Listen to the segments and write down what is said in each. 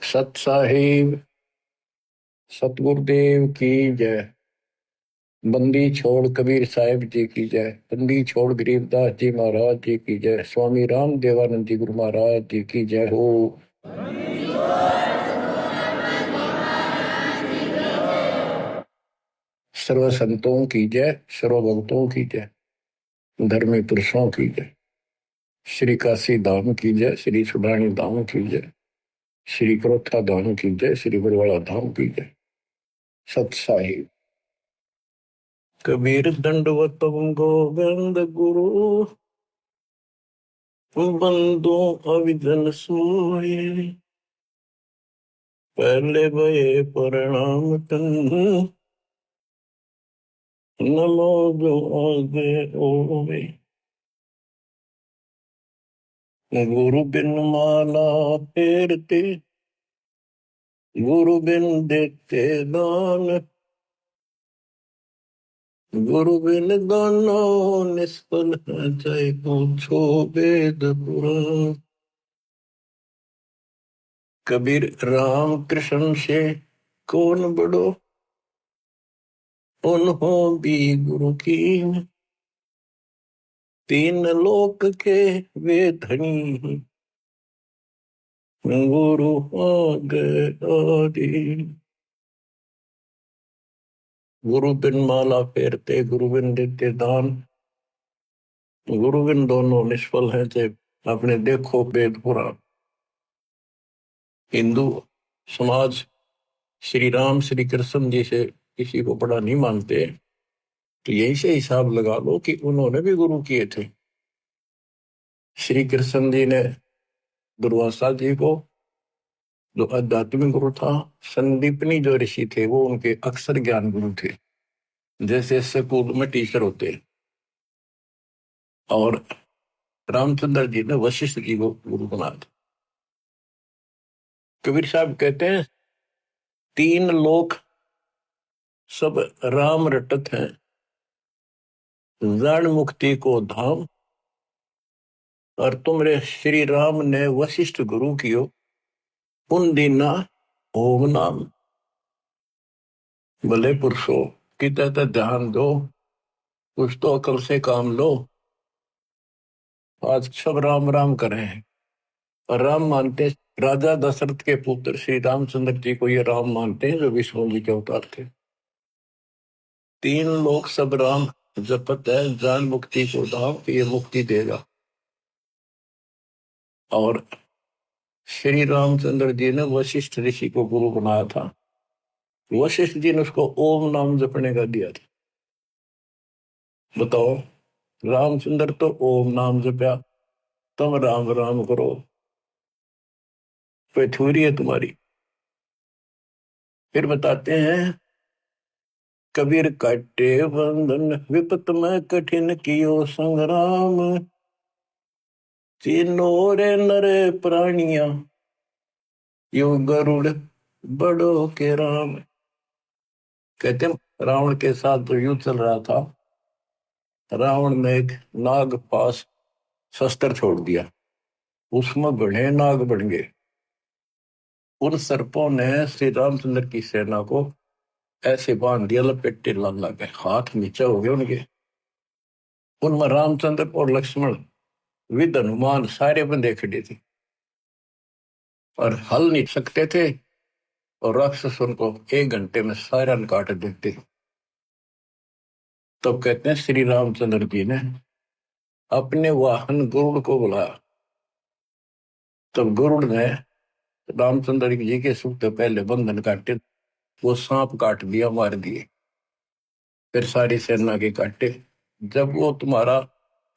सत साहिब सतगुरुदेव की जय। बंदी छोड़ कबीर साहिब जी की जय। बंदी छोड़ गरीबदास जी महाराज जी की जय। स्वामी राम देवानंद जी गुरु महाराज जी की जय हो। सर्व संतों की जय, सर्व भक्तों की जय, धर्मी पुरुषों की जय। श्री काशी धाम की जय, श्री सुडानी धाम की जय, श्री क्रोथा धाम की जय, श्री बरवाड़ा धाम की जय। सत साहिब कबीर दंडवत गोविंद गुरु बंदो अविधन सोए। पहले भये प्रणाम तन नमो जो आगे ओवे। गुरु बिन माला फेरते, गुरु बिन देते दान, गुरु बिन दानो निष्फल है चाहे पूछो वेद पुराण। कबीर राम कृष्ण से कौन बड़ो, उन्हों भी गुरु की। तीन लोक के वे धनी, गुरु आगे आदि। गुरु बिन माला फेरते, गुरु बिन देते दान, गुरु बिन दोनों निष्फल है थे। आपने देखो वेद पुराण। हिंदू समाज श्री राम श्री कृष्ण जी से किसी को बड़ा नहीं मानते, तो यही से हिसाब लगा लो कि उन्होंने भी गुरु किए थे। श्री कृष्ण जी ने दुर्वासा जी को, जो आध्यात्मिक गुरु था, संदीपनी जो ऋषि थे वो उनके अक्षर ज्ञान गुरु थे, जैसे स्कूल में टीचर होते। और रामचंद्र जी ने वशिष्ठ जी को गुरु बना दिया। कबीर साहब कहते हैं तीन लोक सब राम रटत हैं, जान मुक्ति को धाम। और तुमरे श्री राम ने वशिष्ठ गुरु कियो, उन दीना ओम नाम। भले पुरुषो किते तो ध्यान दो, कुछ तो अकल से काम लो। आज सब राम राम कर रहे हैं और राम मानते, राजा दशरथ के पुत्र श्री रामचंद्र जी को ये राम मानते हैं जो विष्णु जी के अवतार थे। तीन लोग सब राम जपत है, जान मुक्ति को धाम, ये मुक्ति देगा। और श्री रामचंद्र जी ने वशिष्ठ ऋषि को गुरु बनाया था। वशिष्ठ जी ने उसको ओम नाम जपने का दिया था। बताओ, रामचंद्र तो ओम नाम जपया, तुम राम राम करो, कोई थोड़ी है तुम्हारी। फिर बताते हैं कबीर काटे बंधन, विपत में कठिन कियो संग्राम। तीनों रे नरे प्राणिया, यो गरुड़ बड़ो के राम। कहते हैं रावण के साथ जो युद्ध चल रहा था, रावण ने एक नाग पास शस्त्र छोड़ दिया, उसमें बड़े नाग बन गए। उन सर्पों ने श्री रामचंद्र की सेना को ऐसे बांध दिया, लपेटे ला के हाथ नीचे हो गए उनके। उनमें रामचंद्र और लक्ष्मण विद हनुमान सारे बंदे खड़े थे और हल नहीं सकते थे, और राक्षस उनको 1 घंटे में सारा काट देते। तब कहते हैं श्री रामचंद्र जी ने अपने वाहन गरुड़ को बुलाया। तब गरुड़ ने रामचंद्र जी के सुख से पहले बंधन काटे, वो सांप काट दिया, मार दिए। फिर सारी सेना के काटे। जब वो तुम्हारा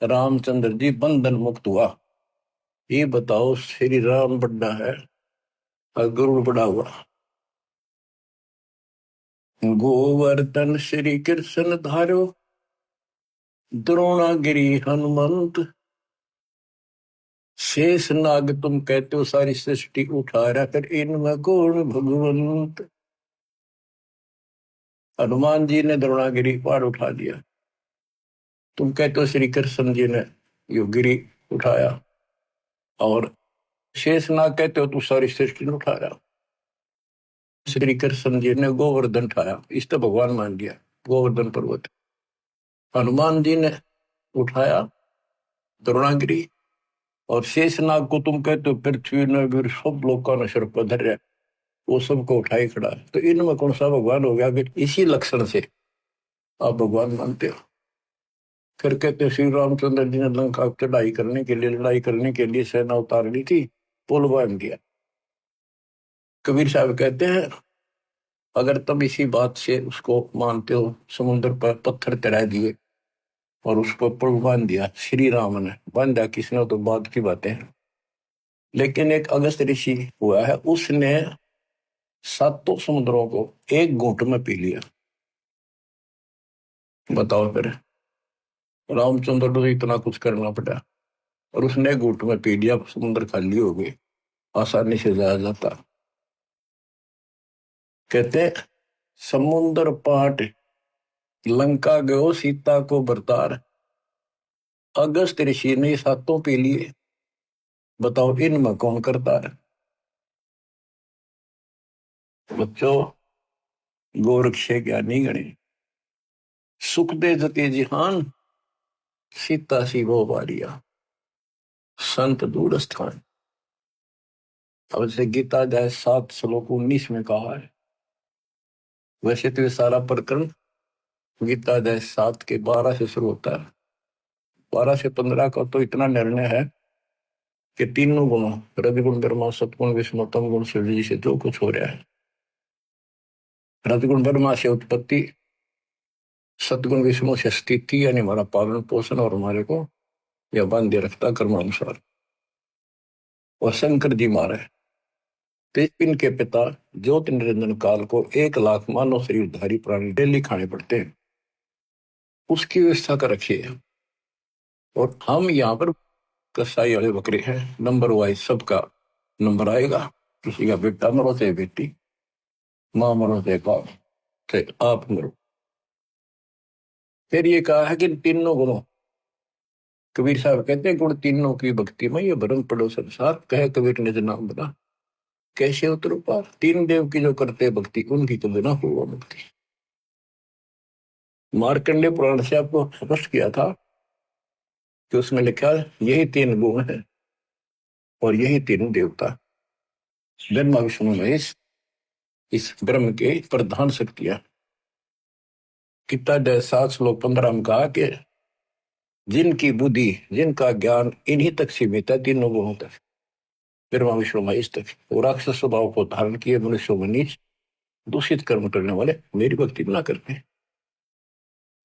रामचंद्र जी बंधन मुक्त हुआ, ये बताओ श्री राम बड़ा है और गरुड़ बड़ा हुआ। गोवर्धन श्री कृष्ण धारो, द्रोणागिरी हनुमंत। शेष नाग तुम कहते हो सारी सृष्टि उठा रहा, कर इनमें कौन भगवंत। हनुमान जी ने द्रोणागिरी पार उठा दिया, तुम कहते हो श्री कृष्ण जी ने यो गिरी उठाया। और शेष नाग कहते हो तू सारी सृष्टि ने उठा रहा। श्री कृष्ण जी ने गोवर्धन उठाया, इस तो भगवान मान लिया गोवर्धन पर्वत। हनुमान जी ने उठाया द्रोणागिरी, और शेषनाग को तुम कहते हो पृथ्वी ने वीर सब लोगों ने सिर पर धर, वो सबको उठाई खड़ा। तो इनमें कौन सा भगवान हो गया? इसी लक्षण से आप भगवान मानते हो। फिर कहते श्री रामचंद्र जी ने लंका चढ़ाई करने के लिए, लड़ाई करने के लिए सेना उतार ली थी, पुल बांध दिया। कबीर साहब कहते हैं अगर तुम इसी बात से उसको मानते हो, समुद्र पर पत्थर चढ़ा दिए और उसको पुल बांध दिया, श्री राम ने बांधा, किसने? तो बात की बातें हैं। लेकिन एक अगस्त ऋषि हुआ है, उसने सातों समुद्रों को एक घूंट में पी लिया। बताओ फिर, रामचंद्र को इतना कुछ करना पड़ा और उसने एक घूंट में पी लिया, समुद्र खाली हो गई, आसानी से जाया जाता। कहते समुद्र पाट लंका गयो सीता को बरतार, अगस्त ऋषि ने सातों पी लिए। बताओ इनमें कौन करता है? बच्चों, गोरक्ष ज्ञानी गणे, सुख दे जते जिहान, सीता सी वो बारिया, संत दूर स्थान। अब से गीता अध्याय 7 श्लोक 19 में कहा है। वैसे तो ये सारा प्रकरण गीता अध्याय 7 के 12 से शुरू होता है। 12 से 15 का तो इतना निर्णय है कि तीनों गुणों, रजगुण ब्रह्मा सतगुण विष्णु तम गुण शिव जी से जो कुछ हो रहा है, रजगुण ब्रह्मा से उत्पत्ति, सतगुण विष्णु से स्थिति यानी हमारा पालन पोषण और हमारे को यह बांधे रखता कर्मानुसार, और शंकर जी मारे इनके पिता ज्योति निरंजन काल को 1 लाख मानव शरीरधारी प्राणी डेली खाने पड़ते हैं, उसकी व्यवस्था कर रखी है। और हम यहाँ पर कसाई वाले बकरे हैं, नंबर वाइज सबका नंबर आएगा। किसी का बेटा मरो चाहे बेटी, माँ मरो चाहे बाप, चाहे आप मरो। फिर ये कहा है कि तीनों गुणों, कबीर साहब कहते हैं गुण तीनों की भक्ति में ये भरम पड़ो संसार, कहे कबीर ने नाम बना कैसे उतरो पार। तीन देव की जो करते भक्ति, उनकी तो बिना हुआ मुक्ति। मार्कंडेय पुराण से आपको स्पष्ट किया था कि उसमें लिखा यही 3 गुण है और यही 3 देवता, ब्रह्मा विष्णु महेश, इस ब्रह्म के प्रधान शक्तियां। गीता अध्याय 7 श्लोक 15 में कहा कि जिनकी बुद्धि, जिनका ज्ञान इन्हीं तक सीमित है, तीनों गुणों तक, ब्रह्मा विष्णु महेश तक, वो राक्षस स्वभाव को धारण किए मनुष्य में नीच दूषित कर्म करने वाले मेरी भक्ति ना करते हैं।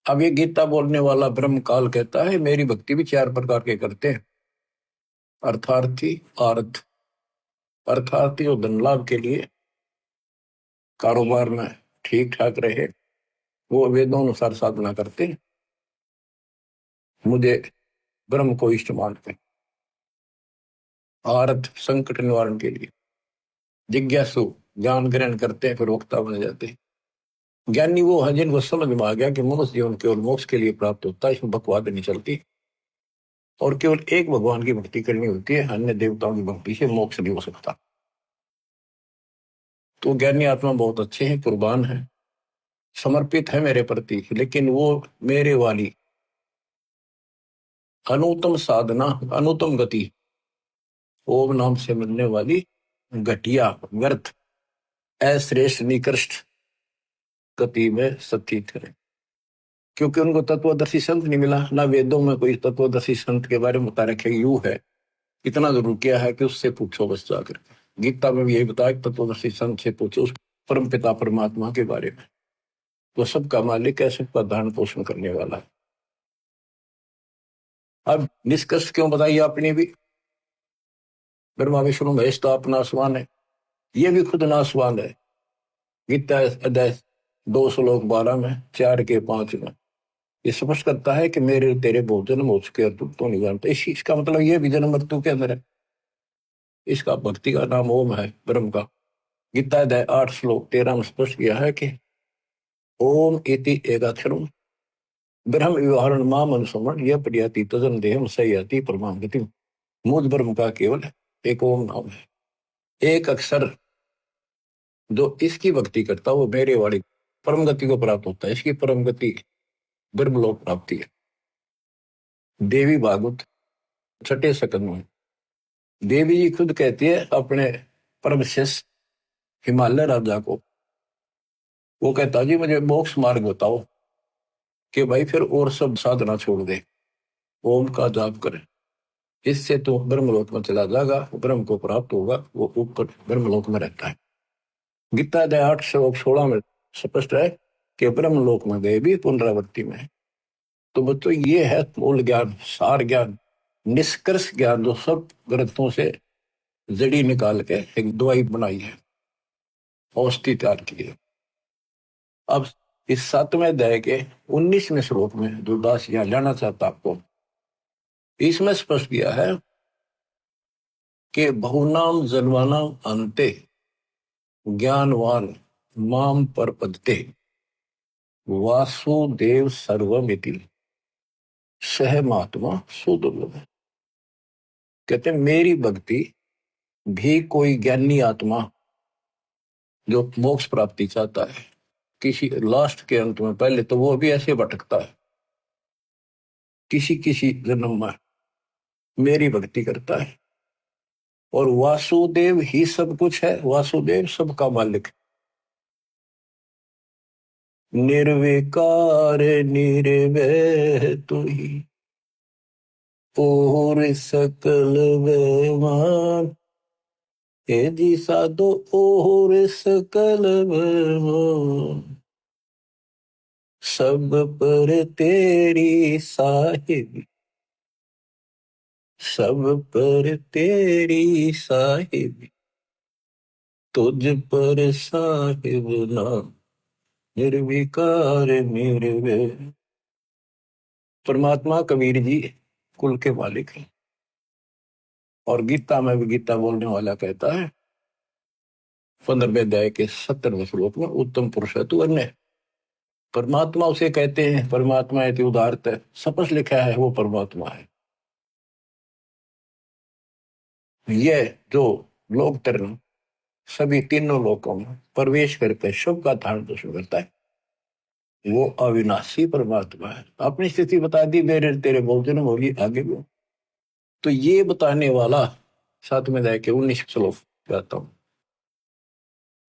अब ये गीता बोलने वाला ब्रह्म काल कहता है मेरी भक्ति भी 4 प्रकार के करते हैं। अर्थार्थी, आर्थ, अर्थार्थी और धन लाभ के लिए, कारोबार में ठीक ठाक रहे, वो वेदों अनुसार साधना करते हैं, मुझे ब्रह्म को इष्ट मानते हैं। आर्थ, संकट निवारण के लिए, जिज्ञासु, ज्ञान ग्रहण करते हैं फिर वक्ता बन जाते हैं। ज्ञानी वो है जिनको समझ में आ गया कि मनुष्य जीवन केवल मोक्ष के लिए प्राप्त होता है, इसमें बकवाद नहीं चलती, और केवल एक भगवान की भक्ति करनी होती है, अन्य देवताओं की भक्ति से मोक्ष नहीं हो सकता। तो ज्ञानी आत्मा बहुत अच्छे हैं, कुर्बान है, समर्पित है मेरे प्रति, लेकिन वो मेरे वाली अनुत्तम साधना, अनुत्तम गति, ओम नाम से मिलने वाली घटिया, व्यर्थ, अश्रेष्ठ, निकृष्ट गति में स्थित करें। क्योंकि उनको तत्वदर्शी संत नहीं मिला, ना वेदों में कोई तत्वदर्शी संत के बारे में बता रखे यू है, इतना जरूर किया है कि उससे पूछो बस जाकर। गीता में भी यही बताया तत्वदर्शी संत से पूछो उस परम पिता परमात्मा के बारे में, वो सबका मालिक है, सबका धारण पोषण करने वाला है। अब निष्कर्ष क्यों बताइए आपने भी, ब्रह्मा विष्णु महेश तो आप नासवान है, ये भी खुद नासवान है। गीता अध्याय 2 श्लोक 12 में, 4 के 5 में ये स्पष्ट करता है कि मेरे तेरे बहुत जन्म हो चुके हैं, तू तो नहीं जानता। इसका मतलब ये भी जन्म मृत्यु के अंदर है। इसका भक्ति का नाम ओम है, ब्रह्म का। गीता अध्याय 8 श्लोक 13 में स्पष्ट किया है कि ओम इति एकाक्षरम ब्रह्म व्यवहारण माम अनुसमण यह प्रयाति तजन देहम सयाति परमाम गति। मूल ब्रह्म का केवल एक ओम नाम है, एक अक्षर जो इसकी भक्ति करता वो मेरे वाली परम गति को प्राप्त होता है। इसकी परम गति ब्रह्मलोक प्राप्ति है। देवी भागवत छठे सकंद में देवी जी खुद कहती है अपने परम शिष्य हिमालय राजा को, वो कहता जी मुझे मोक्ष मार्ग बताओ, कि भाई फिर और सब साधना छोड़ दे, ओम का जाप करे, इससे तो ब्रह्मलोक में चला जाएगा, ब्रह्म को प्राप्त होगा, वो ऊपर ब्रह्मलोक में रहता है। गीता अध्याय 8 श्लोक 16 में स्पष्ट है कि ब्रह्मलोक में गए भी पुनरावृत्ति में है। तो बच्चों ये है मूल ज्ञान, सार ज्ञान, निष्कर्ष ज्ञान, जो सब ग्रंथों से जड़ी निकाल के एक दवाई बनाई है, औषधि तैयार की है। अब इस 7वें अध्याय के 19वें श्लोक में जो दास यहाँ जाना चाहता आपको, इसमें स्पष्ट किया है कि बहुनाम जन्मानाम अंते ज्ञानवान माम परपदते वासुदेव सर्वमिति सह महात्मा सुदुर्लभ। कहते मेरी भक्ति भी कोई ज्ञानी आत्मा जो मोक्ष प्राप्ति चाहता है किसी लास्ट के अंत में, पहले तो वो भी ऐसे भटकता है, किसी किसी जन्म में मेरी भक्ति करता है, और वासुदेव ही सब कुछ है, वासुदेव सबका मालिक, निर्विकार निर्भय तू ही और सकल बेमान, हे जी साधो और सकल बेमान, सब पर तेरी साहिब, सब पर तेरी साहिब, तुझ पर साहिब नाम निर्विकार निर्भय। परमात्मा कबीर जी कुल के मालिक हैं, और गीता में भी गीता बोलने वाला कहता है 15वें अध्याय के 70वें श्लोक में, उत्तम पुरुष है तू अन्य। परमात्मा उसे कहते हैं, परमात्मा है उदारत है, स्पष्ट लिखा है वो परमात्मा है। ये जो लोक तरण सभी तीनों लोकों में प्रवेश करके शुभ का धारण पोषण करता है, वो अविनाशी परमात्मा है। अपनी स्थिति बता दी, मेरे तेरे बहुत जन्म होगी, आगे भी। तो ये बताने वाला 7वें अध्याय के 19 श्लोक कहता हूं,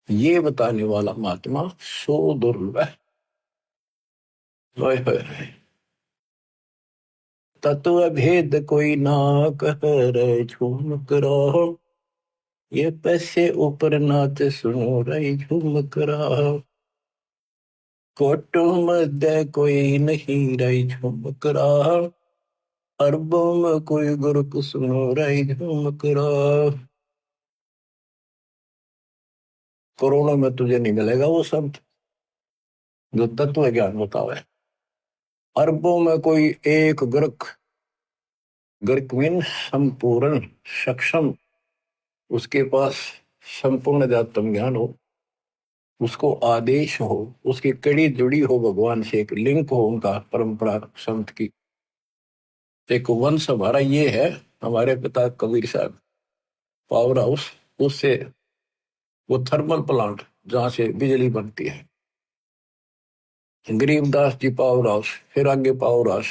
ये बताने वाला महात्मा सो दुर्लभ है। तत्व भेद कोई ना कह रहे झूम करो, ये पैसे ऊपर नाच सुनो रही झूम करा, कोटो मध्य कोई नहीं रही झूम करा, अरबों में कोई गुरु सुनो रही झूम करा। करोड़ों में तुझे नहीं मिलेगा वो शब्द जो तत्व ज्ञान बतावे। अरबों में कोई एक ग्रक, ग्रक मीन संपूर्ण सक्षम, उसके पास संपूर्ण अध्यात्म ज्ञान हो, उसको आदेश हो, उसकी कड़ी जुड़ी हो भगवान से, एक लिंक हो उनका परंपरा संत की, एक वंश हमारा ये है। हमारे पिता कबीर साहब पावर हाउस, उससे वो थर्मल प्लांट जहां से बिजली बनती है, गरीबदास जी पावर हाउस, फिर आगे पावर हाउस,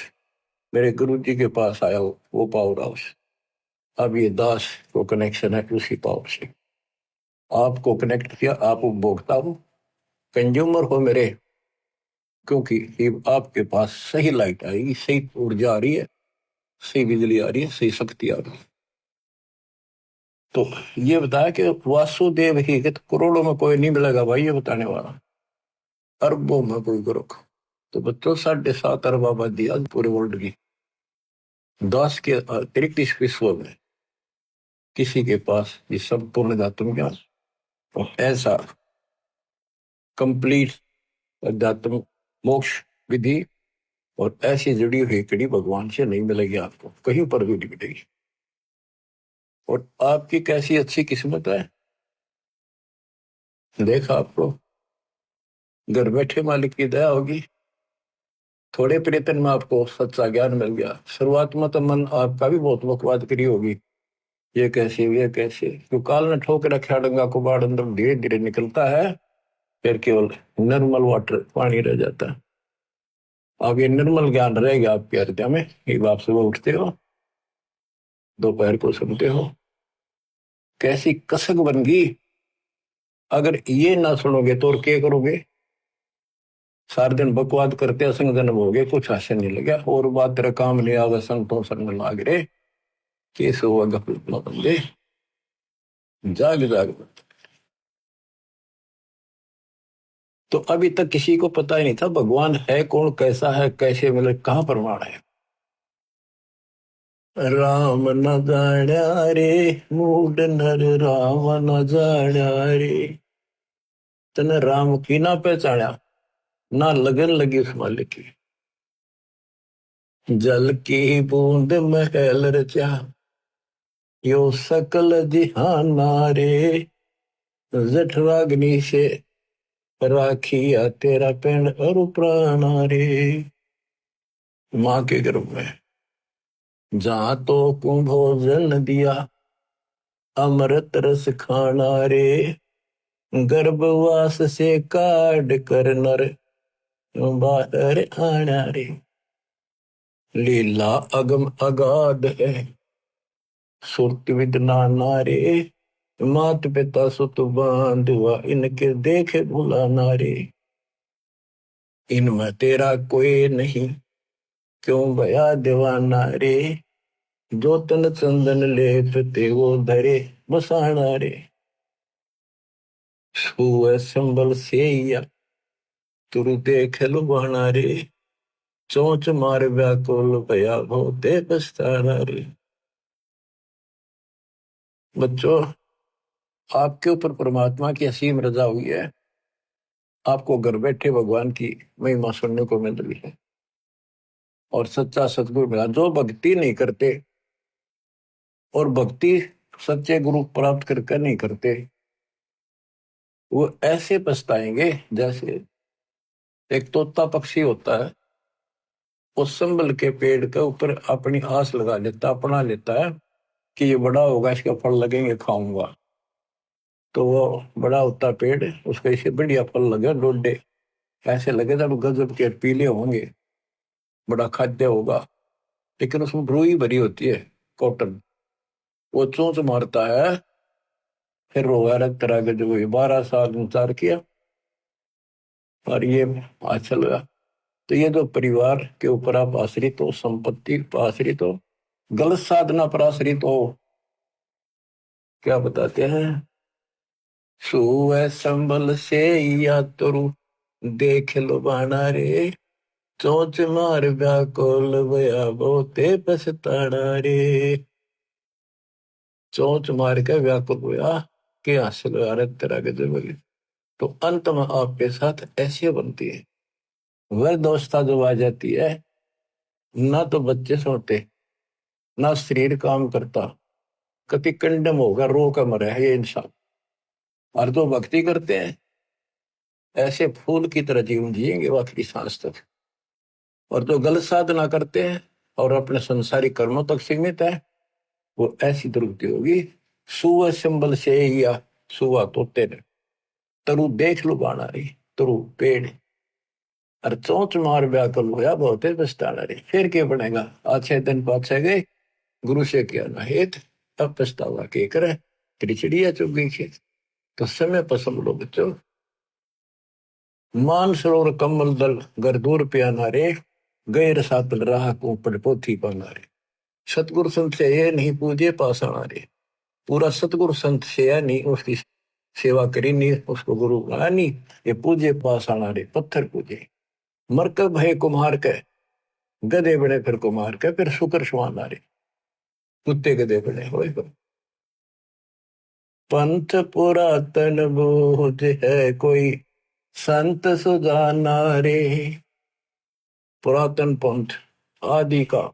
मेरे गुरु जी के पास आया वो पावर हाउस। अब ये दास को कनेक्शन है उसी पावर से, आपको कनेक्ट किया, आप उपभोक्ता हो, कंज्यूमर हो मेरे, क्योंकि आपके पास सही लाइट आएगी, सही ऊर्जा आ रही है, सही बिजली आ रही है, सही शक्ति आ रही है। तो ये बताया कि वासुदेव ही, कि करोड़ों में कोई नहीं मिलेगा भाई, ये बताने वाला, अरबों में कोई गुरु। तो बच्चों 7.5 अरब आबादी आज पूरे वर्ल्ड की, 10 के अतिरिक्त इस विश्व में किसी के पास ये संपूर्ण अध्यात्म ज्ञान और ऐसा कंप्लीट अध्यात्म मोक्ष विधि और ऐसी जुड़ी हुई कड़ी भगवान से नहीं मिलेगी, आपको कहीं पर भी नहीं मिलेगी। और आपकी कैसी अच्छी किस्मत है, देखा आपको घर बैठे मालिक की दया होगी, थोड़े प्रयत्न में आपको सच्चा ज्ञान मिल गया। शुरुआत में तो मन आपका भी बहुत बकवाद करी होगी, ये कैसे ये कैसे, तो काल ने ठोक रखा डंगा को, बाढ़ अंदर धीरे धीरे निकलता है, फिर केवल निर्मल वाटर पानी रह जाता है। अब ये निर्मल ज्ञान रहेगा आपके हृदय में। एक आप सुबह उठते हो, दोपहर को सुनते हो, कैसी कसक बन गई। अगर ये ना सुनोगे तो और क्या करोगे? सारे दिन बकवाद करते असंग जन्म हो गए, कुछ हासिल नहीं लगा, और बात तेरा काम नहीं आवे, संतों संग लाग रे, केस हुआ गफलत में बंदे, जाग जाग। तो अभी तक किसी को पता ही नहीं था भगवान है कौन, कैसा है, कैसे मिले, कहाँ प्रमाण है। राम न जाण्या रे, मूड नर राम न जाण्या रे। तने राम की ना पहचाना, ना लगन लगी उस मालिक की। जल की बूंद महल रचा, यो सकल जिहाना रे। जठराग्नि से राखिया तेरा पेड़ और प्राणा रे। माँ के गर्भ में जहां तो कुंभोजन दिया, अमृत रस खाना रे। गर्भवास से काट कर नर बाहर आना रे। लीला अगम अगाध है, सुरत विद नाना रे। मात पिता सुत बांधवा, इनके देखे भुलाना रे। इनमें तेरा कोई नहीं, क्यों भया दीवाना रे। जो तन चंदन लेप ते वो धरे बसाना रे। छुए संबल से या तुरु देख लुभाना रे। चोंच मार व्याकुल भया भोते पछताना रे। बच्चों, आपके ऊपर परमात्मा की असीम रजा हुई है, आपको घर बैठे भगवान की महिमा सुनने को मिल रही है। और सच्चा सतगुरु मिला। जो भक्ति नहीं करते, और भक्ति सच्चे गुरु प्राप्त करके नहीं करते, वो ऐसे पछताएंगे जैसे एक तोता पक्षी होता है, उस संबल के पेड़ के ऊपर अपनी आस लगा लेता, अपना लेता है कि ये बड़ा होगा, इसके फल लगेंगे, खाऊंगा। तो वो बड़ा होता पेड़, उसके इसे बढ़िया फल लगे, डोडे ऐसे लगे जब गजब के पीले होंगे, बड़ा खाद्य होगा। लेकिन उसमें रुई भरी होती है, कॉटन। वो चोंच मारता है, फिर रोगा रख तरह के, जो 12 साल इंतजार किया और ये अच्छा लगा। तो ये जो परिवार के ऊपर आप आश्रित हो, संपत्ति पर आश्रित हो, गलत साधना पर आश्रित हो, क्या बताते हैं? सुअ संबल से या तुरु देख लो बाना रे। चोंच मार व्याकुल भया बहुते पछताना रे। चोंच मार के व्याकुल हुआ कि हासिल अरग तरह के जब, तो अंत में आपके साथ ऐसी बनती है वह दोस्ता जो आ जाती है, ना तो बच्चे सोते, ना शरीर काम करता, कति कंडम होगा, रो का मरे है ये इंसान। और जो भक्ति करते हैं, ऐसे फूल की तरह जीवन जिएंगे वो आखिरी सांस तक। और जो गलत साधना करते हैं और अपने संसारिक कर्मों तक सीमित है, वो ऐसी दुर्गति होगी। सुअ संबल से या सुआ तोते ने, तरु देख लो बाना रही, तरु पेड़, और चोंच मार व्याकुल होया बहुते पछताना रे। फिर क्या बनेगा? अच्छे दिन पाछे गए, गुरु से किया ना हेत, अब पछतावा के करे, तेरी चिड़िया चुग गई खेत। तो समय पसंद लो बच्चों। मान सरोवर कमल दल घर दूर प्याना रे। गैर सातल राह को पड़ पोथी पाना रे। सतगुरु संत से ये नहीं पूजे पासाना रे। पूरा सतगुरु संत से या नहीं उसकी सेवा करी नहीं, उसको गुरु बना नहीं, ये पूजे पासाना रे, पत्थर पूजे। मरकब है कुम्हार के, गधे बड़े फिर कुम्हार के, फिर शुक्र सुहाना रे, कुत्ते गधे बड़े हो। पंथ पुरातन बोध है कोई, संत सुजाना रे। पुरातन पंथ आदि का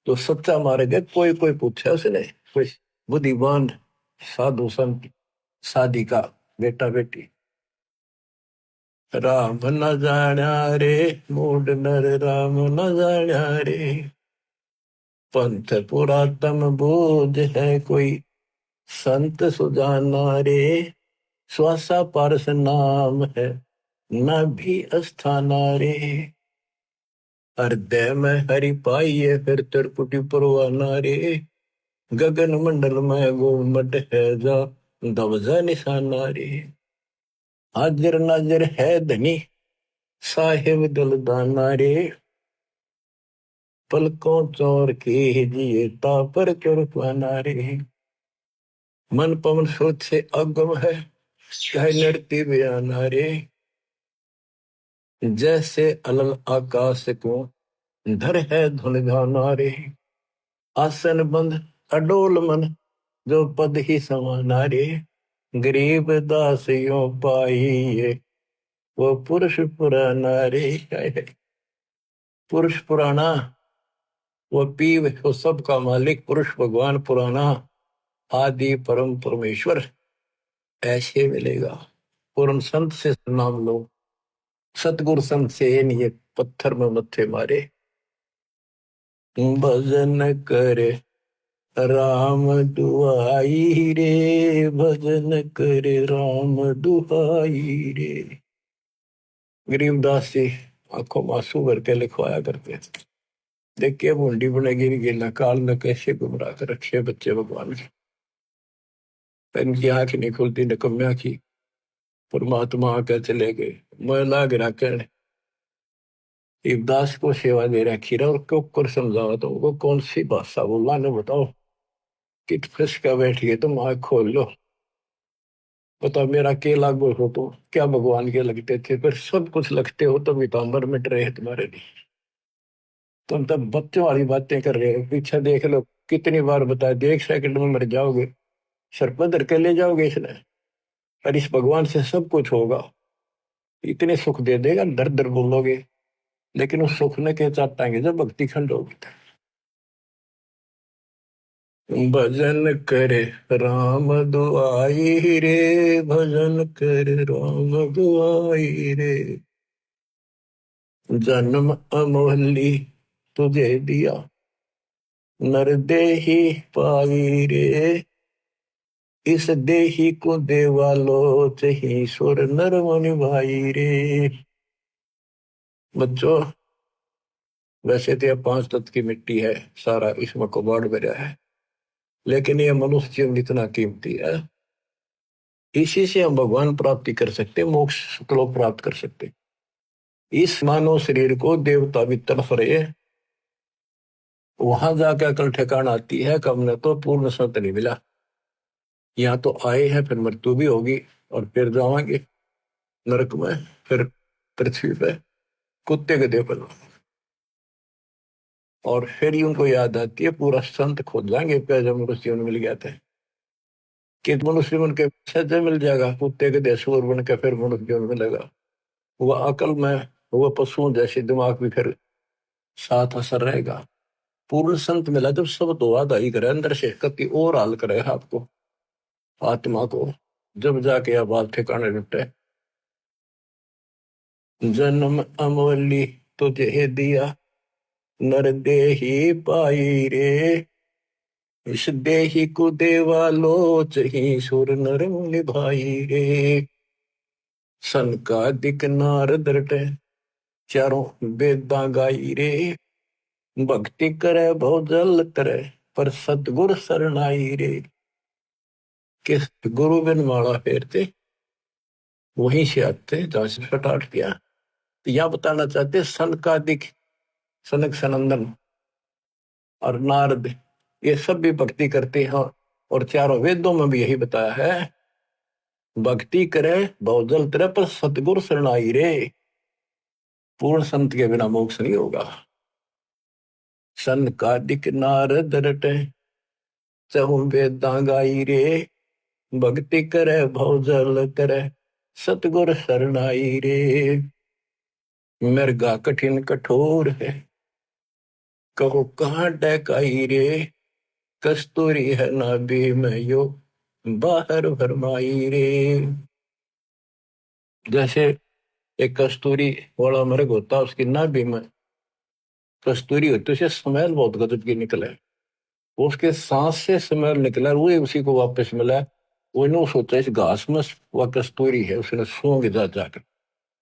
तो सच्चा मार्ग है, कोई कोई पूछा उसने, कोई बुद्धिमान साधु संत साधिका बेटा बेटी। राम न जाण्या रे, मूड नर राम न जाण्या रे। पंथ पुरातन बोध है कोई संत सुजाना रे। श्वासा पारस नाम है न भी अस्थाना रे। हृदय में हरि पाइये फिर त्रिपुटी परवाना रे। गगन मंडल में गोमट है जा दबजा निशाना रे। हाजिर नाजिर है धनी साहिब दलदाना रे। पलकों चौर के जिए तापर चुरपाना रे। मन पवन सोच से अगम है कह नृत्य बयाना रे। जैसे अलल आकाश को धर है धुन गाना रे। आसन बंद अडोल मन जो पद ही समाना रे। गरीब दासियों पाइये वो पुरुष पुराना रे। पुरुष पुराना वो पीव वो सबका मालिक पुरुष भगवान पुराना आदि परम परमेश्वर ऐसे मिलेगा। पूर्ण संत से नाम लो। सतगुरु संत से ये पत्थर में मत्थे मारे। भजन करे राम दुआई रे। भजन करे राम दुआई रे। गरीबदास जी आंखों में आंसू भर के लिखवाया करते थे। देखिए बूंदी बनेगी गेला काल में कैसे गुमराह कर रखे बच्चे भगवान के। इनकी आंख नहीं खुलती निकम्या की। परमात्मा आकर चले गए। मैं लाग रखा इब्दास को सेवा दे रखी रहा और क्यों कर समझावा तो वो कौन सी भाषा बोला ने बताओ। कित फंस का बैठ गए तुम आँख खोल लो। बताओ मेरा के लागू हो तो क्या भगवान के लगते थे फिर सब कुछ लगते हो तो वितांबर मिट रहे तुम्हारे लिए। तुम तब बच्चों वाली बातें कर रहे हो। पीछे देख लो कितनी बार बताया 1 सेकंड में मर जाओगे। सर पर धर के ले जाओगे इसने। और इस भगवान से सब कुछ होगा। इतने सुख दे देगा दर दर बोलोगे। लेकिन उस सुख ने के चाटाएंगे जब भक्ति खंड होगी। भजन करे राम दुआई रे। भजन करे राम दुआई रे। जन्म अमोहली तुझे दिया नर देही पाई रे। इस देही को देवालो चही सुर नर मुनि भाई रे। बच्चों वैसे तो यह 5 तत्व की मिट्टी है सारा इसमें कबाड़ भरा है। लेकिन यह मनुष्य जीवन इतना कीमती है। इसी से हम भगवान प्राप्ति कर सकते मोक्ष लोक प्राप्त कर सकते। इस मानव शरीर को देवता भी तड़फ रहे। वहां जाकर अकल ठिकाना आती है कब ने तो पूर्ण सत्य नहीं मिला। यहाँ तो आए हैं फिर मृत्यु भी होगी और फिर जाएंगे नरक में फिर पृथ्वी पे कुत्ते गधे पर। और फिर ही उनको याद आती है पूरा संत खोज जाएंगे जब मनुष्य मिल गया था कि मनुष्य बन के सज्जन मिल जाएगा। कुत्ते गधे सूर बन के फिर मनुष्य मिलेगा। वह अकल में वह पशुओं जैसे दिमाग भी फिर साथ असर रहेगा। पूर्ण संत मिला जब सब तो वादा ही करे अंदर से कति और हाल करे आपको आत्मा को जब जाके यह बात ठिकाने लुटे। जन्म अमोली तुझे दिया नर देही पाई रे। इस देही को देवा लोच ही सुर नर मुनि भाई रे। सन का दिक नारद रटे चारों वेदा गाई रे। भक्ति करे बहु जल तरे पर सतगुर शरणाई रे। किस गुरु बिन माला फेरते वहीं से आते जहां से पटाट किया। तो यह बताना चाहते सन का दिख सनक सनंदन और नारद ये सब भी भक्ति करते हैं। और चारों वेदों में भी यही बताया है भक्ति करे बहुजल तरे पर सतगुर शरणाई रे। पूर्ण संत के बिना मोक्ष नहीं होगा। सन का दिक नारद रटे चहु वेदा गाई रे। भक्ति करे बहुजल तरे सतगुर शरणाई रे। मृगा कठिन कठोर है कहो कहाँ डकाई रे। कस्तूरी है नाभि में यो बाहर भरमाई रे। जैसे एक कस्तूरी वाला मृग होता उसकी नाभि में कस्तूरी होती है, स्मेल बहुत गजब की निकला है। उसके सांस से स्मेल निकला, वो उसी को वापस मिला। वो ने सोचा इस घास में वह कस्तूरी है, उसने सूंघ जा जाकर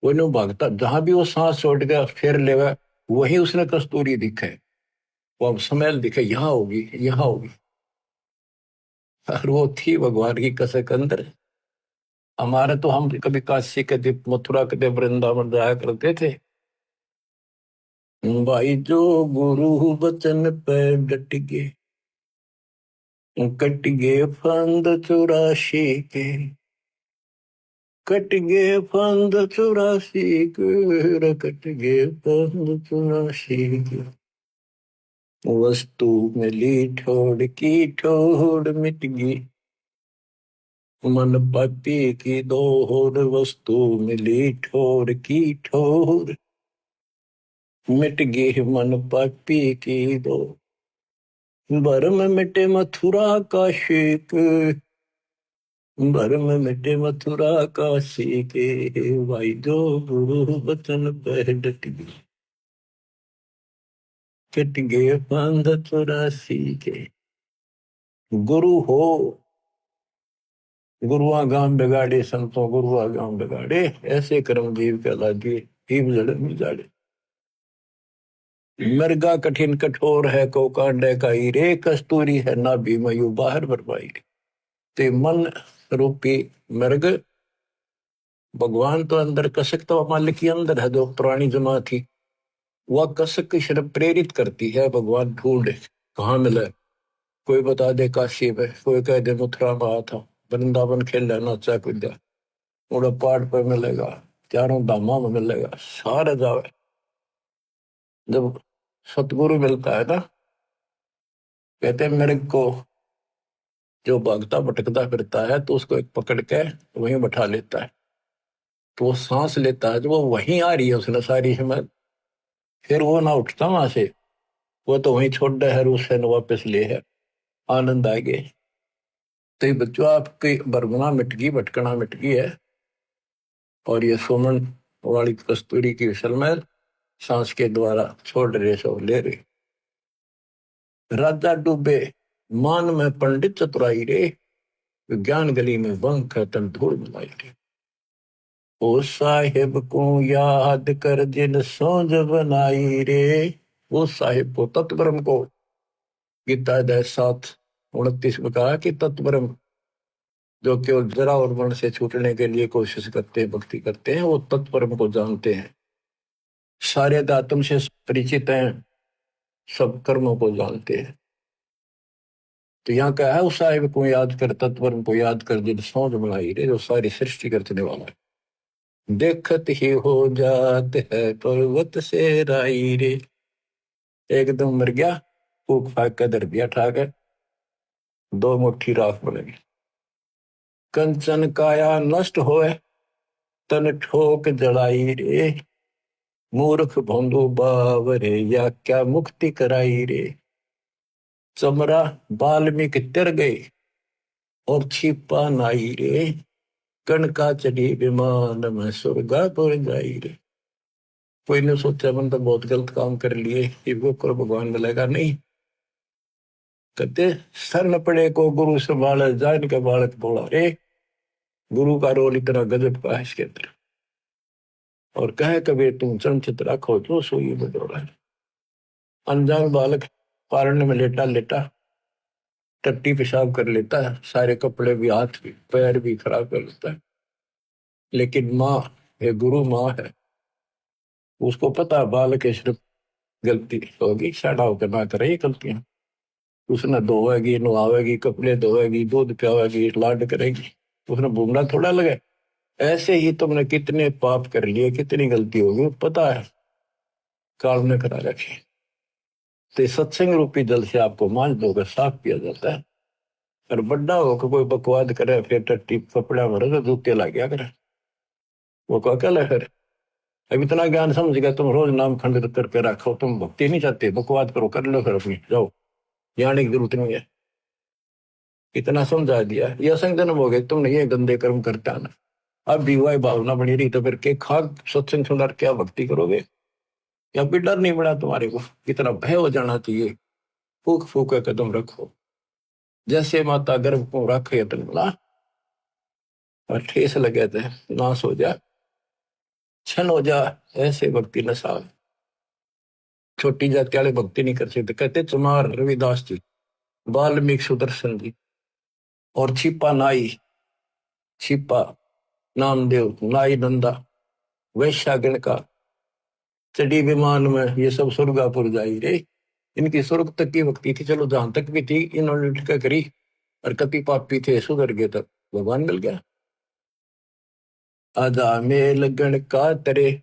वो ने भागता, जहां भी वो सांस छोड़ गया फिर लेवा, वही उसने कस्तूरी दिखे। वो अब स्मेल दिखे, यहाँ होगी यहाँ होगी। और वो थी भगवान की कसक अंदर। हमारे तो हम कभी काशी के दीप, मथुरा के दीप, वृंदावन जाया करते थे। भाई जो गुरु बचन पे डट गए, कट गए फंद 84 के, कट गए फंद 84 के, कट गए फंद 84 के। वस्तु मिली ठोड़ की ठोड़ मिट गई, मन पापी की दोहर। वस्तु मिली ठोड़ की ठोर, मिट गई मन पापी की दो। भरम मिटे मथुरा का शेक, भरम मिटे मथुरा का सीके। भाई जो गुरु बचन पे डट गई, कट गए फंद 84 के। गुरु हो, गुरुआ गांव बिगाड़े संतों, गुरुआ गांव बिगाड़े, ऐसे कर्मजीव कहला दिए। हिम जड़े मिजाड़े, मृगा कठिन कठोर है को कांडे का रे, कस्तूरी है ना भी मयू बाहर बरपाई। ते मन रूपी मृग, भगवान तो अंदर, कसक तो मालिक के अंदर है, जो पुरानी जमा थी। वह कसक की शर्म प्रेरित करती है, भगवान ढूंढे कहाँ मिले। कोई बता दे काशी में, कोई कह दे मथुरा में आया था, वृंदावन खेल नाचा कूदा, उड़ा पहाड़ पर मिलेगा, चारों धामा में मिलेगा, सारे जावे। जब सतगुरु मिलता है ना, कहते हैं मेरे को जो भागता भटकता फिरता है, तो उसको एक पकड़ के वहीं बैठा लेता है, तो वो सांस लेता है, तो वो वहीं आ रही है उसने सारी हिम्मत, फिर वो ना उठता वहां से, वो तो वहीं छोड़ दे है, उससे न वापस ले है। आनंद आ गए। तो ये बच्चों आपकी बरगुना मिट गई, भटकना मिट गई है। और ये सोमन वाली कस्तूरी की विसल में सांस के द्वारा छोड़ रहे, सो ले रहे। राजा डूबे मान में पंडित चतुराई रे, विज्ञान गली में बंक तन धूल मिलाई रे। ओ साहिब को याद कर जिन सोज बनाई रे। वो साहिब को, तत्ब्रह्म को, गीता अध्याय 7:29 में कहा कि तत्ब्रह्म जो केवल जरा और वर्ण से छूटने के लिए कोशिश करते हैं, भक्ति करते हैं, वो तत्ब्रह्म को जानते हैं, सारे आत्म से परिचित हैं, सब कर्मों को जानते हैं। तो यहाँ क्या है, उस साहिब को याद कर, तत्ब्रह्म को याद कर जिन सोच बनाई रे, जो सारी सृष्टि करने वाला है। देखत ही हो जात है पर्वत से राई रे। एकदम मर गया, फूक फाक कर दर दिया ठाकर, 2 मुट्ठी राख बनेगी। कंचन काया नष्ट होए, तन ठोक जलाई रे। मूर्ख भोंदू बावरे, या क्या मुक्ति कराई रे। चमरा बाल्मीकि तिर गई, और छिपा नाई रे। कणका चढ़ी विमान में स्वर्गापुर जाई रे। कोई ने सोचा मन तो बहुत गलत काम कर लिए, वो कर भगवान मिलेगा नहीं। कहते सर न पड़े को गुरु संभाले, जान के बालक बोला रे। गुरु का रोल इतना गजब का है इसके अंदर। और कहे कबीर तुम चंचित रखो जो सोई बदौड़ा। अनजान बालक पारने में लेटा लेटा टट्टी पेशाब कर लेता है, सारे कपड़े भी, हाथ भी, पैर भी खराब कर लेता है। लेकिन माँ, ये गुरु माँ है, उसको पता है बालक है सिर्फ गलती होगी, साड़ा होकर ना करे ये गलतियां। उसने धोएगी, नहावेगी, कपड़े धोएगी, दूध पियावेगी, लाड करेगी, उसने भूमना थोड़ा लगे। ऐसे ही तुमने कितने पाप कर लिए, कितनी गलती होगी, पता है, काल ने करा रखी। तो सत्संग रूपी जल से आपको मांझ धोकर साफ किया जाता है। और बड्डा होकर कोई बकवाद करे, फिर टट्टी कपड़ा भरे तो जूते ला गया करे, वो को अकल है। फिर अब इतना ज्ञान समझ गया, तुम रोज नाम खंडित करके रखो, तुम भक्ति नहीं चाहते, बकवाद करो, कर लो, फिर अपनी जाओ, जाने की जरूरत नहीं है। इतना समझा दिया, ये असंग जन्म हो गए, तुमने ये गंदे कर्म करते आना। अब विवाह भावना बनी रही तो फिर के खाक सत्संग सुनकर क्या भक्ति करोगे। या भी डर नहीं बना तुम्हारे को, इतना भय हो जाना चाहिए। फूक फूक के कदम रखो, जैसे माता गर्भ को रखे तला और ठेस लगे थे नाश हो जा, क्षण हो जा, ऐसे भक्ति न साल। छोटी जाति वाले भक्ति नहीं कर सकते। कहते चमार रविदास जी, वाल्मीकि सुदर्शन जी और छिपा नाई, छिपा नामदेव, नाई नंदा, वैश्यागण का चढ़ी विमान में, ये सब स्वर्गापुर जाई रे। इनकी स्वर्ग तक की भक्ति थी, चलो जहां तक भी थी इन्होंने क्या करी, और कति पापी थे सुधर गए तक भगवान मिल गया। आजा में लगन का तरे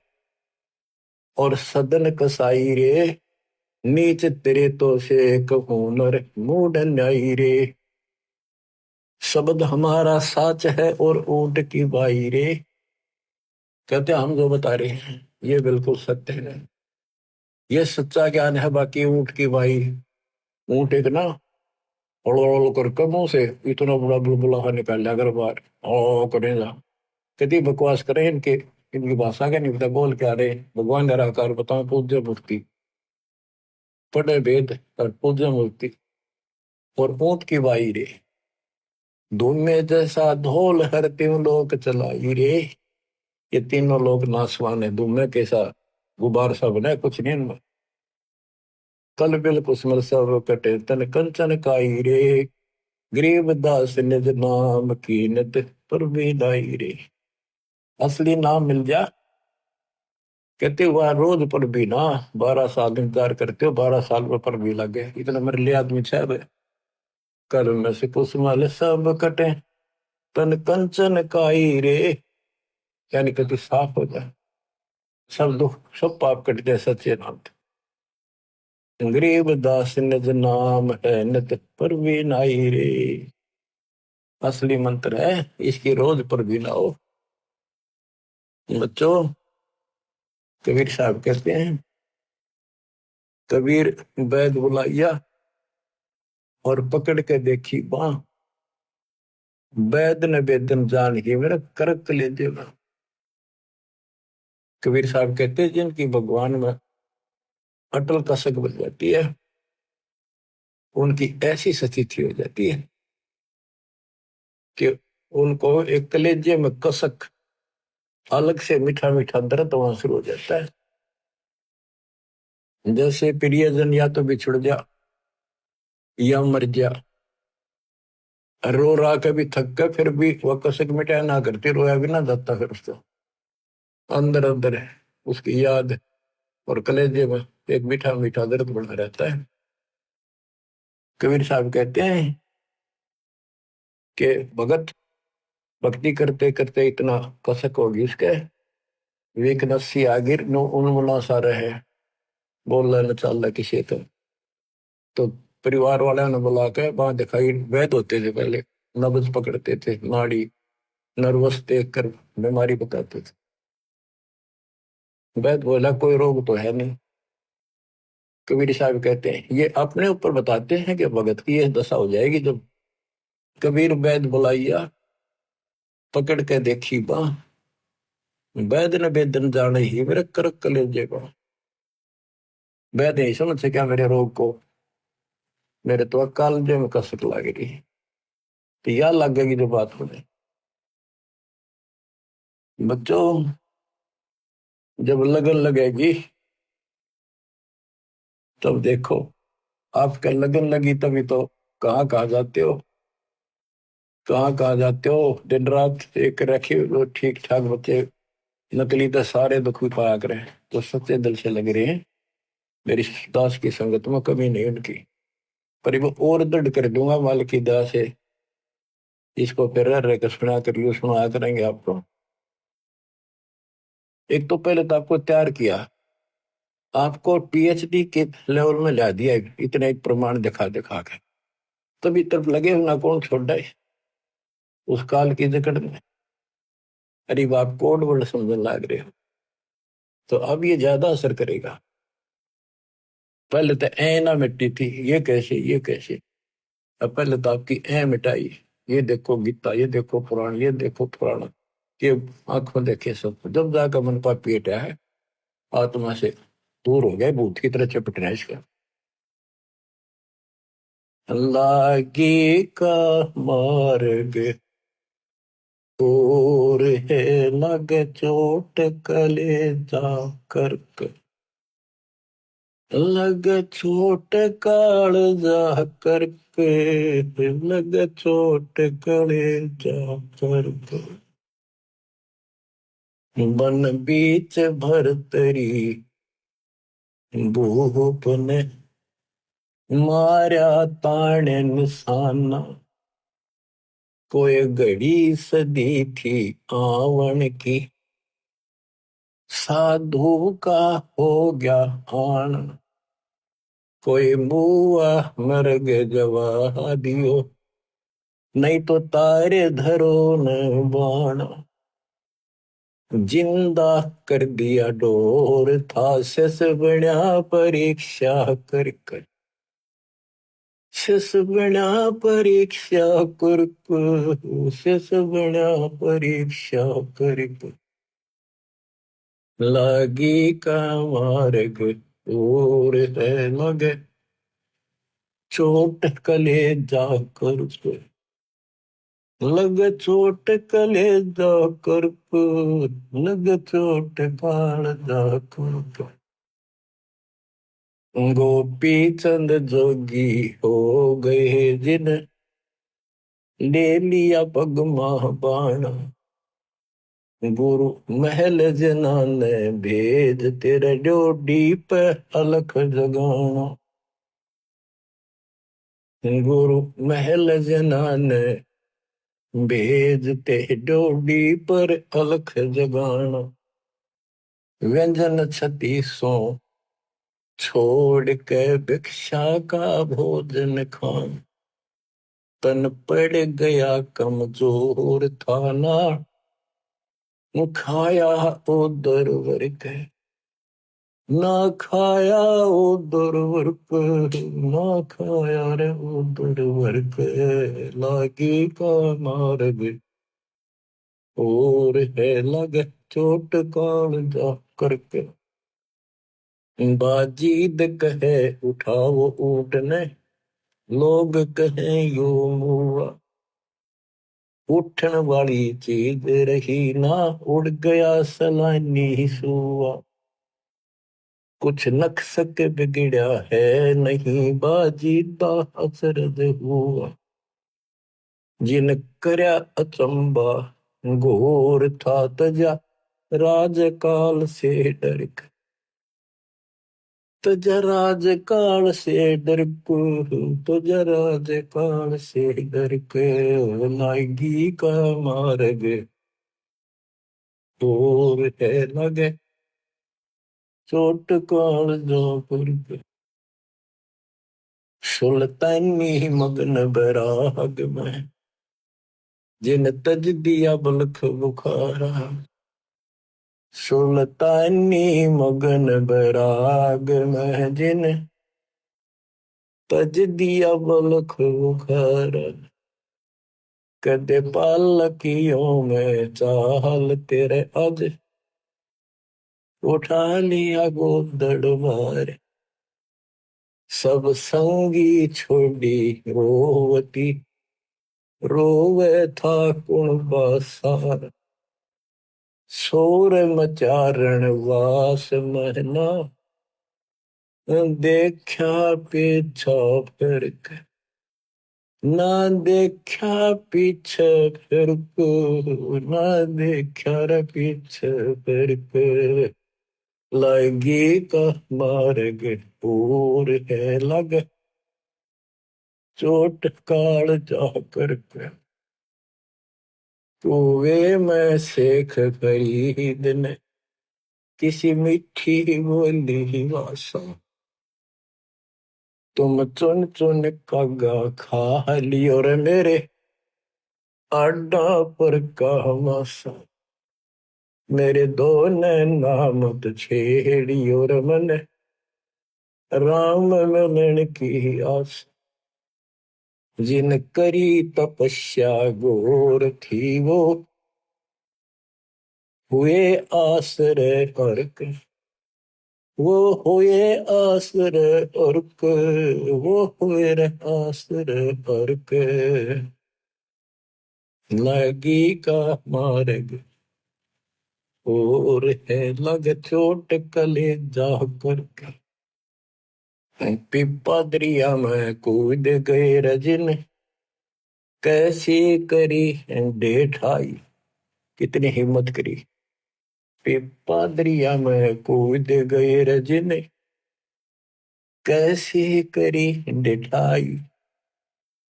और सदन कसाई रे, नीच तेरे तो से कहूनर मूड न्याई रे। शब्द हमारा साच है और ऊंट की बाई रे। कहते हम जो बता रहे हैं ये बिल्कुल सत्य है, ये सच्चा ज्ञान है। बाकी ऊंट की बाई, ऊंट एक ना ओल कर मुंह से इतना बड़ा बुलबुला निकाल लिया अगर बार ओ करेगा, कितनी बकवास करें इनके, इनकी भाषा का नहीं पता बोल क्या रहे। भगवान निराकार बताओ, पूज्य मूर्ति, पढ़े वेद और पूज्य मूर्ति और ऊंट की बाई रे। धूम में जैसा ढोल हर तीनों लोग चलाई रे। ये तीनों लोग नासवान है, धूम में कैसा गुबार सा बना कुछ नहीं इनमें। कल बिल कुसमल सब कटे तन कंचन काई रे, गरीब दास निज नाम कीनत पर विदाई रे। असली नाम मिल जा, कहते हुआ रोज पर भी ना 12 साल इंतजार करते हो, 12 साल में पर भी लगे, इतना मेरे लिए आदमी छह। कल में से कुसमल सब कटे तन कंचन काई रे, यानी कति साफ हो जाए, सब दुख सब पाप कट जाए सच्चे नाम। गरीब दास निज नाम है नित पर भी नाई रे। असली मंत्र है, इसकी रोज पर भी ना हो। बच्चों, कबीर साहब कहते हैं, कबीर बैद बुलाइया और पकड़ के देखी बां, बैद ने बेदन जान ही मेरा करक ले देगा। कबीर साहब कहते हैं जिनकी भगवान में अटल कसक बन जाती है, उनकी ऐसी स्थिति हो जाती है कि उनको एक कलेजे में कसक, अलग से मीठा मीठा दर्द वहां शुरू हो जाता है। जैसे प्रियजन या तो बिछुड़ जा या मर जा, रो रहा कभी थक कर, फिर भी वह कसक मिटाया ना करती, रोया भी ना जाता, फिर उसको अंदर अंदर है उसकी याद और कलेजे में एक मीठा मीठा दर्द बना रहता है। कबीर साहब कहते हैं कि भगत भक्ति करते करते इतना कसक होगी उसके, वेक नस्सी आगिर नो उन्मना सा रहे, बोल न चल किसी तो परिवार वाले ने बुला के वहां दिखाई, वैद होते थे पहले, नब्ज पकड़ते थे, नाड़ी नर्वस देख कर बीमारी बताते थे। वैद बोला कोई रोग तो है नहीं। कबीर साहब कहते हैं ये अपने ऊपर बताते हैं कि भगत की यह दशा हो जाएगी जब कबीर वैद बुलाइया पकड़ के देखी बां, वैद ने वेदन जाने ही मेरे करक कलेजे को। वैद नहीं समझ सका मेरे रोग को, मेरे तो कालजे में कसक लग रही, तो यह लगेगी जो बात होने। बच्चों, जब लगन लगेगी तब देखो, आपका लगन लगी तभी तो कहाँ कहाँ जाते हो, कहाँ कहाँ जाते हो। दिन रात एक रखे ठीक ठाक बच्चे, नकली तो सारे दुख भी पाया करें, तो सच्चे दिल से लग रहे हैं। मेरी दास की संगत में कमी नहीं उनकी, पर वो और दृढ़ कर दूंगा माल की दया से। इसको फिर रह कर सुना कर सुना करेंगे आपको। एक तो पहले तो आपको तैयार किया, आपको पीएचडी के लेवल में ला दिया, इतने एक प्रमाण दिखा दिखा के, तभी तब लगे ना कौन छोड़ है उस काल की जकड़ में। अरे आप कोड वर्ड समझने लग रहे हो, तो अब ये ज्यादा असर करेगा। पहले तो ए ना मिट्टी थी, ये कैसे ये कैसे, अब पहले तो आपकी ए मिटाई। ये देखो गीता, ये देखो पुराण, ये देखो पुराण, ये आंखों देखे सब, जब जाकर मन पर पेट है आत्मा से दूर हो गया, भूत की तरह चपट रहा है इसका। लागी का मार्ग और है, लगे चोट कलेजा करक, लग चोट कालजा करके, लग चोट कलेजा करके, बन बीच भरतरी भूप ने मारा ताने निशाना, कोई घड़ी सदी थी आवन की, साधु का हो गया आन, कोई मुआ मर्ग जवा दियो, नहीं तो तारे धरो न बाण, जिंदा कर दिया डोर था शस बना परीक्षा कर कर, शस बना परीक्षा कर कर, शस बना परीक्षा कर कर, लागी का मार्ग और है, लगे चोट कलेजा कर कर, लग चोट कलेजा कर कर, लग चोट कालजा कर कर, गोपी चंद जोगी हो गए जिन ले लिया पगमा बाण, गुरु महल जनाने भेद तेरे डोडी पे अलख जगाना, गुरु महल जनाने भेद ते डोडी पर अलख जगाना, व्यंजन छत्तीसों छोड़ के भिक्षा का भोजन खान, तन पड़ गया कमजोर था ना, खाया उदर वर्ग, ना खाया उदर वर्ग, ना खाया रे उदर वर्ग, लागी का मार्ग और है, लगे चोट काल जा करके, बाजीद कहे उठाओ ऊँटने, लोग कहे यो मुआ, उठन वाली चीज रही ना, उड़ गया सलानी सुआ, कुछ नक्सक बिगड़ा है नहीं, बाजीदा असरद हुआ, जिन करया अचंबा घोर था तजा, राजकाल से डर, तुझे राजकाल से डर को, तुझे राजकाल से डर के, लागी का मार्ग और है, लगे चोट काल जो पर, सुल्तानी मगन बराग में, जिन तज दिया बलख बुखारा, सुल्तानी मगन बराग में, जिन तज दिया बलख बुखारा, कदे पालकियों में चाल तेरे आज, उठा लिया गोदड़ मार, सब संगी छोड़ी रोवती, रोवे था कुण बासार, शोर मचारण वास महना, देखा पीछा फिर के, ना देखा पीछे फिर को, ना देखा रे पीछे फिर के, लागी का मार्ग और है, लग चोट काल जा करके, कुएं में शेख फरीद ने किसी मीठी बोली भाषा, तुम चुन चुन कागा खा लियो रे मेरे आडा पर का मासा, मेरे दो नैना मत छेड़ियो रे मन, राम मिलन की आस, जिन करी तपस्या घोर थी वो हुए आश्रय करके, वो हुए आसर अर्क, वो हुए रे आसर अर्क, लगी का मार्ग और है लग चोट कले जा करके। पिपा दरिया में कूद गए रजन, कैसे करी डेठाई, कितनी हिम्मत करी। पिपा दरिया में कूद गए रजन, कैसे करी डेठाई,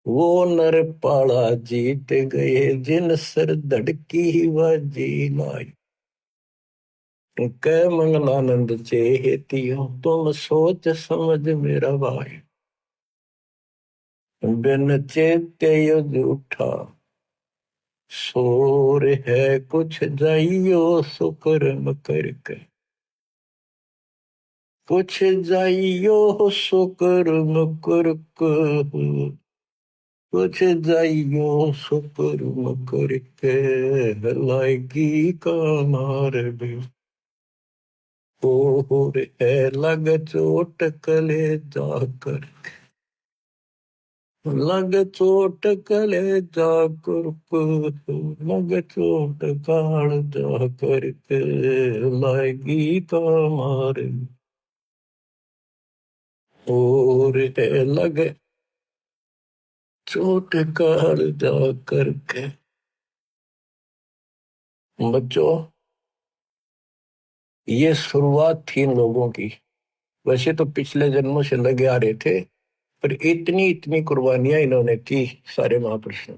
वो नर पाला जीत गए जिन सर धड़की व जी लाई। कै मंगलानंद चेतियो तुम सोच समझ मेरा भाई, बिन चेते झूठा शोर है कुछ जाइयो सुकर्म करके, कुछ जाइयो सुकर्म करके, कुछ जाइयो सुकर्म करके, लाएगी का मार्ग और है लग चोट कले जाकर, लग चोट कले जाकर, लग चोट काल जाकर के, लाएगी का मार्ग और है लग चोट काल जाकर के। बच्चों, ये शुरुआत थी इन लोगों की। वैसे तो पिछले जन्मों से लगे आ रहे थे, पर इतनी इतनी कुर्बानियां इन्होंने की सारे महापुरुषों।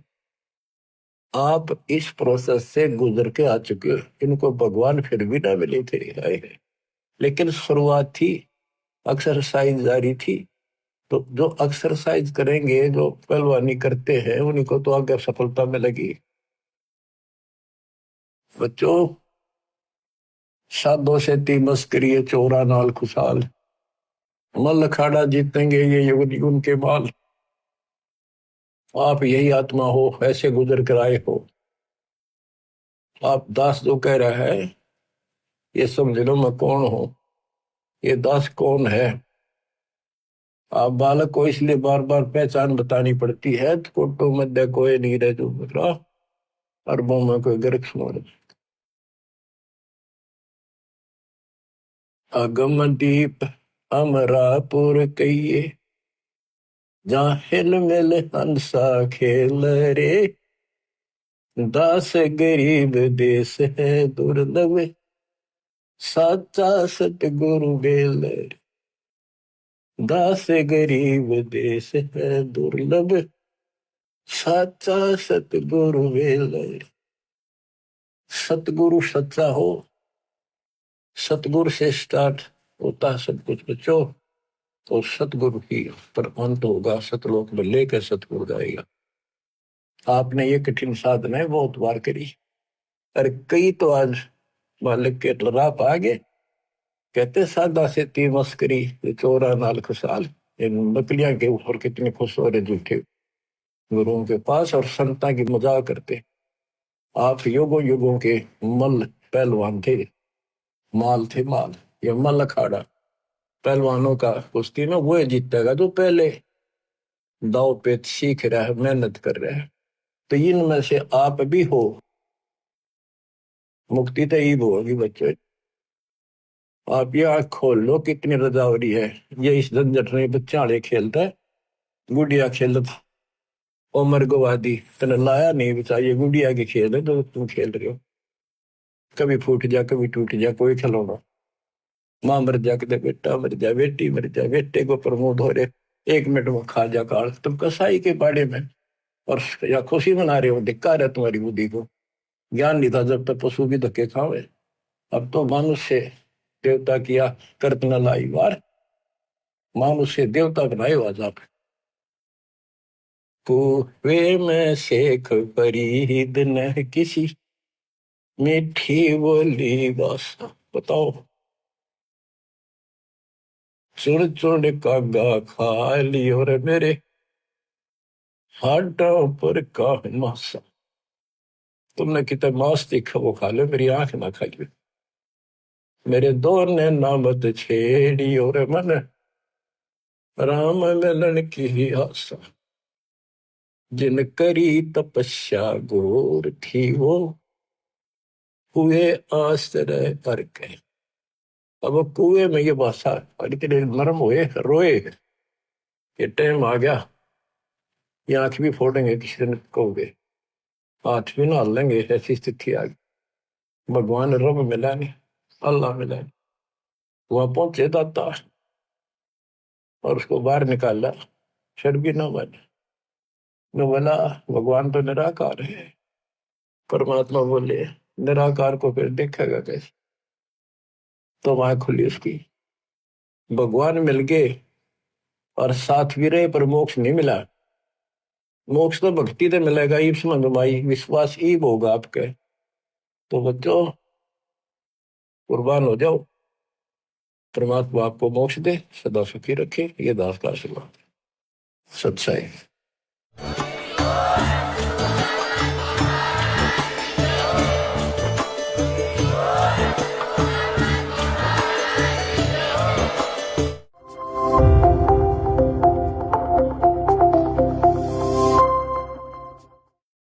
आप इस प्रोसेस से गुजर के आ चुके हो, इनको भगवान फिर भी ना मिले थे आए, लेकिन शुरुआत थी, एक्सरसाइज जारी थी। तो जो एक्सरसाइज करेंगे, जो पहलवानी करते हैं, उन्हीं को तो आगे सफलता मिलेगी। बच्चों, साधो से ती मस्करी चोरा नाल खुशाल, मल अखाड़ा जीतेंगे ये युग युग के बाल। आप यही आत्मा हो, ऐसे गुजर कर आए हो। आप दास जो कह रहा है, ये समझ लो मैं कौन हूं। ये दास कौन है? आप बालक को इसलिए बार बार पहचान बतानी पड़ती है, तो कोटो मध्य कोई नहीं रह जो मेरा, अरबों में कोई गर्क सुन। अगम दीप अमरापुर कहिए, जहाँ हिल मिल हंसा खेल रे, दास गरीब देश है दुर्लभ, साचा सतगुरु बेल रे। दास गरीब देश है दुर्लभ, साचा सतगुरु बेल रे। सतगुरु सच्चा हो, सतगुरु से स्टार्ट होता है सब कुछ बच्चों। तो सतगुरु ही पर अंत होगा, सतलोक में लेकर सतगुरु जाएगा। आपने ये कठिन साधना बहुत बार करी, और कई तो आज मालिक के राह आ गए। कहते सादा से ती मस्करी चोरा नाल खुशाल, इन नकलियां के ऊपर कितने खुश हो रहे झूठे गुरुओं के पास, और संता की मजाक करते। आप युगों युगों के मल पहलवान थे, माल थे माल। ये मल अखाड़ा पहलवानों का कुश्ती में वो जीतेगा जो पहले दाव पेच सीख रहा है, मेहनत कर रहा है। तो इनमें से आप भी हो। मुक्ति तो ईब होगी बच्चों। आप ये आंख खोल लो, कितनी रजावरी है। ये इस झंझट में बच्चा आड़े खेलता है, गुड़िया खेलता, उमर गवादी तने लाया नहीं बचा। ये गुड़िया के खेल है जो तुम खेल रहे हो। कभी फूट जा, कभी टूट जा, कोई खिलौना। माँ मर जा, कदे बेटा मर जा, बेटी मर जा, बेटे को प्रमोद हो रहे, 1 मिनट में खा जा काल। तुम कसाई के बाड़े में और या खुशी मना रहे हो, धिक्कार है तुम्हारी बुद्धि को। ज्ञान नहीं था जब तक पशु भी धक्के खावे। अब तो मनुष्य देवता किया करत न लाई वार, मनुष्य देवता बनाए आज आप। कुएं में शेख फरीद न किसी, मीठी बोली बासा। बताओ, चुन चुन कागा खा लियो रे मेरे, हाडा पर का मासा। तुमने कितना मांस देखा वो खा लो, मेरी आंख ना खाइए। मेरे दो ने नामत छेड़ी और मन राम मिलन की आशा, जिन करी तपस्या घोर थी वो हुए आश्रय करके। अब वो कुएं में ये भाषा इतने नरम हुए रोए कि टाइम आ गया, ये आंख भी फोड़ेंगे किसी दिन कहोगे, हाथ भी ना लेंगे, ऐसी स्थिति आ गई। भगवान रब मिला नहीं, अल्लाह मिला नहीं। वहां पहुंचे दाता और उसको बाहर निकाला, शर्बी ना बने। मैं बोला भगवान तो निराकार है। परमात्मा बोले निराकार को फिर देखेगा कैसे? तो वहां खुली उसकी, भगवान मिल गए और साथ भी रहे पर मोक्ष नहीं मिला। मोक्ष तो भक्ति से मिलेगा, ईप्स मंगमाई विश्वास ईब होगा आपके। तो बच्चों कुर्बान हो जाओ, परमात्मा आपको मोक्ष दे, सदा सुखी रखे। ये दास का आशीर्वाद। सच्चाई।